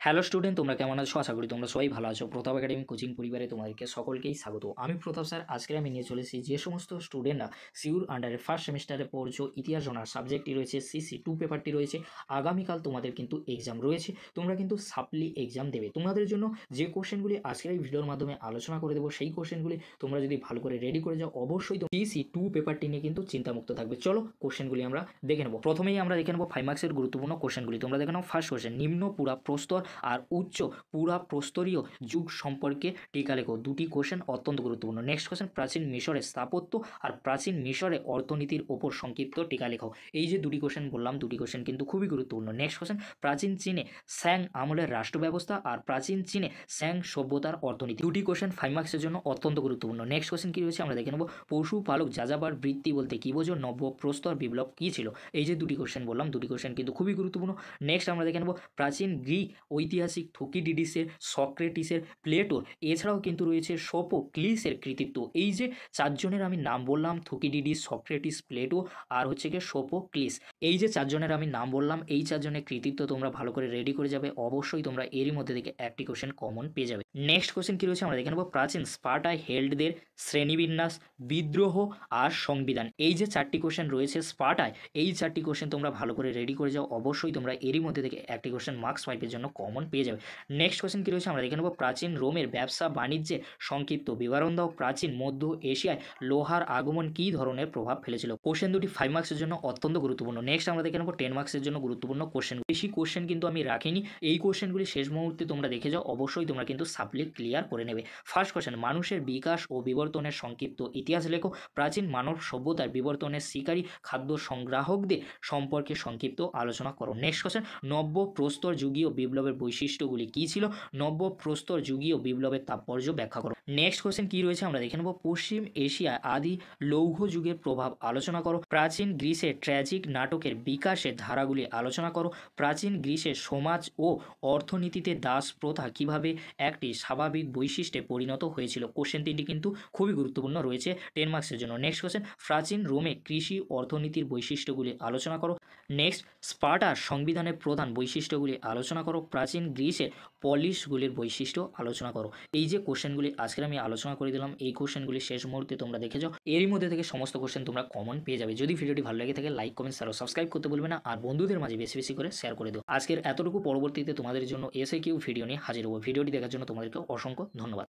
Hello student, তোমরা কেমন আছো? আশা করি তোমরা সবাই ভালো আছো। প্রতাপ একাডেমি কোচিং পরিবারে তোমাদেরকে সকলকেই স্বাগত। আমি প্রতাপ স্যার। আজকে আমি নিয়ে চলেছি যে সমস্ত স্টুডেন্টরা সিউর আন্ডারে ফার্স্ট সেমিস্টারে পড়ছো, ইতিহাস জনার সাবজেক্টটি রয়েছে, সিসি 2 পেপারটি রয়েছে। আগামীকাল তোমাদের কিন্তু এক্সাম রয়েছে, তোমরা কিন্তু সাপ্লি এক্সাম দেবে। তোমাদের জন্য যে কোশ্চেনগুলি আজকের এই ভিডিওর মাধ্যমে আলোচনা করে দেবো, সেই কোশ্চেনগুলি তোমরা যদি ভালো করে রেডি করে যাও, অবশ্যই সিসি 2 পেপারটি নিয়ে কিন্তু চিন্তামুক্ত থাকবে। চলো কোশ্চেনগুলি আমরা দেখে নেবো। প্রথমেই আমরা দেখে নেবো 5 মার্কসের গুরুত্বপূর্ণ কোশ্চেনগুলি। তোমরা দেখে নাও ফার্স্ট কোশ্চেন, নিম্ন পুরা প্রস্তর আর উচ্চ পুরা প্রস্তরীয় যুগ সম্পর্কে টিকা লেখো। দুটি কোশ্চেন অত্যন্ত গুরুত্বপূর্ণ। নেক্সট কোশ্চেন, প্রাচীন মিশরের স্থাপত্য আর প্রাচীন মিশরে অর্থনীতির ওপর সংক্ষিপ্ত টিকা লেখো। এই যে দুটি কোশ্চেন বললাম, দুটি কোশ্চেন কিন্তু খুবই গুরুত্বপূর্ণ। নেক্সট কোশ্চেন, প্রাচীন চীনে স্যাং আমলের রাষ্ট্র ব্যবস্থা আর প্রাচীন চীনে স্যাং সভ্যতার অর্থনীতি। দুটি কোশ্চেন 5 মার্কসের জন্য অত্যন্ত গুরুত্বপূর্ণ। নেক্সট কোশ্চেন কি রয়েছে আমরা দেখে নেব। পশুপালক যাযাবার বৃত্তি বলতে কি বোঝো? নব্য প্রস্তর বিপ্লব কি ছিল? এই যে দুটি কোশ্চেন বললাম, দুটি কোশ্চেন কিন্তু খুবই গুরুত্বপূর্ণ। নেক্সট আমরা দেখে নেব প্রাচীন গ্রিক ঐতিহাসিক থুকিডিডিসের, সক্রেটিসের, প্লেটোর, এছাড়াও কিন্তু রয়েছে সোফোক্লিসের কৃতিত্ব। এই যে চারজনের আমি নাম বললাম, থুকিডিডিস, সক্রেটিস, প্লেটো আর হচ্ছে গিয়ে সোফোক্লিস, এই যে চারজনের আমি নাম বললাম, এই চারজনের কৃতিত্ব তোমরা ভালো করে রেডি করে যাবে। অবশ্যই তোমরা এরই মধ্যে থেকে একটি কোশ্চেন কমন পেয়ে যাবে। নেক্সট কোশ্চেন কি রয়েছে আমরা দেখে নেব। প্রাচীন স্পার্টায় হেল্ডদের শ্রেণীবিন্যাস, বিদ্রোহ আর সংবিধান। এই যে চারটি কোশ্চেন রয়েছে স্পার্টায়, এই চারটি কোশ্চেন তোমরা ভালো করে রেডি করে যাও। অবশ্যই তোমরা এরই মধ্যে থেকে একটি কোশ্চেন মার্কস 5 এর জন্য কমন পেয়ে যাবে। নেক্সট কোশ্চেন কি রয়েছে আমরা দেখে নেব। প্রাচীন রোমের ব্যবসা বাণিজ্যে সংক্ষিপ্ত বিবরণ দাও। প্রাচীন মধ্য এশিয়ায় লোহার আগমন কী ধরনের প্রভাব ফেলেছিল? কোশ্চেন দুটি 5 মার্কসের জন্য অত্যন্ত গুরুত্বপূর্ণ। নেক্সট আমরা দেখে নেব 10 মার্কসের জন্য গুরুত্বপূর্ণ কোশ্চেন। বেশি কোশ্চেন কিন্তু আমি রাখিনি, এই কোশ্চেনগুলি শেষ মুহূর্তে তোমরা দেখে যাও। অবশ্যই তোমরা কিন্তু সাপ্লি ক্লিয়ার করে নেবে। ফার্স্ট কোশ্চেন, মানুষের বিকাশ ও বিবর্তনের সংক্ষিপ্ত ইতিহাস লেখো। প্রাচীন মানব সভ্যতার বিবর্তনের শিকারী খাদ্য সংগ্রাহকদের সম্পর্কে সংক্ষিপ্ত আলোচনা করো। নেক্সট কোশ্চেন, নব্য প্রস্তর যুগীয় বিপ্লবের বৈশিষ্ট্যগুলি কী ছিল? নব্য প্রস্তর যুগীয় বিপ্লবের তাৎপর্য ব্যাখ্যা করো। নেক্সট কোশ্চেন কি রয়েছে আমরা দেখে নেব। পশ্চিম এশিয়ায় আদি লৌহ যুগের প্রভাব আলোচনা করো। প্রাচীন গ্রিসের ট্র্যাজিক নাটকের বিকাশের ধারাগুলি আলোচনা করো। প্রাচীন গ্রিসের সমাজ ও অর্থনীতিতে দাস প্রথা কিভাবে একটি স্বাভাবিক বৈশিষ্ট্যে পরিণত হয়েছিল? কোশ্চেন তিনটি কিন্তু খুবই গুরুত্বপূর্ণ রয়েছে 10 মার্কসের জন্য। নেক্সট কোশ্চেন, প্রাচীন রোমে কৃষি অর্থনীতির বৈশিষ্ট্যগুলি আলোচনা করো। নেক্সট, স্পার্টার সংবিধানের প্রধান বৈশিষ্ট্যগুলি আলোচনা করো। প্রাচীন গ্রিসের পলিশগুলির বৈশিষ্ট্য আলোচনা করো। এই যে কোশ্চেনগুলি আজকের আমি আলোচনা করে দিলাম, এই কোশ্চেনগুলি শেষ মুহূর্তে তোমরা দেখে যাও। এরই মধ্যে থেকে সমস্ত কোশ্চেন তোমরা কমন পেয়ে যাবে। যদি ভিডিওটি ভালো লাগে থাকে লাইক, কমেন্ট, শেয়ার ও সাবস্ক্রাইব করতে বলবে না, আর বন্ধুদের মাঝে বেশি বেশি করে শেয়ার করে দিও। আজকের এতটুকু, পরবর্তীতে তোমাদের জন্য এসএকিউ ভিডিও নিয়ে হাজির হবো। ভিডিওটি দেখার জন্য তোমাদেরকে অসংখ্য ধন্যবাদ।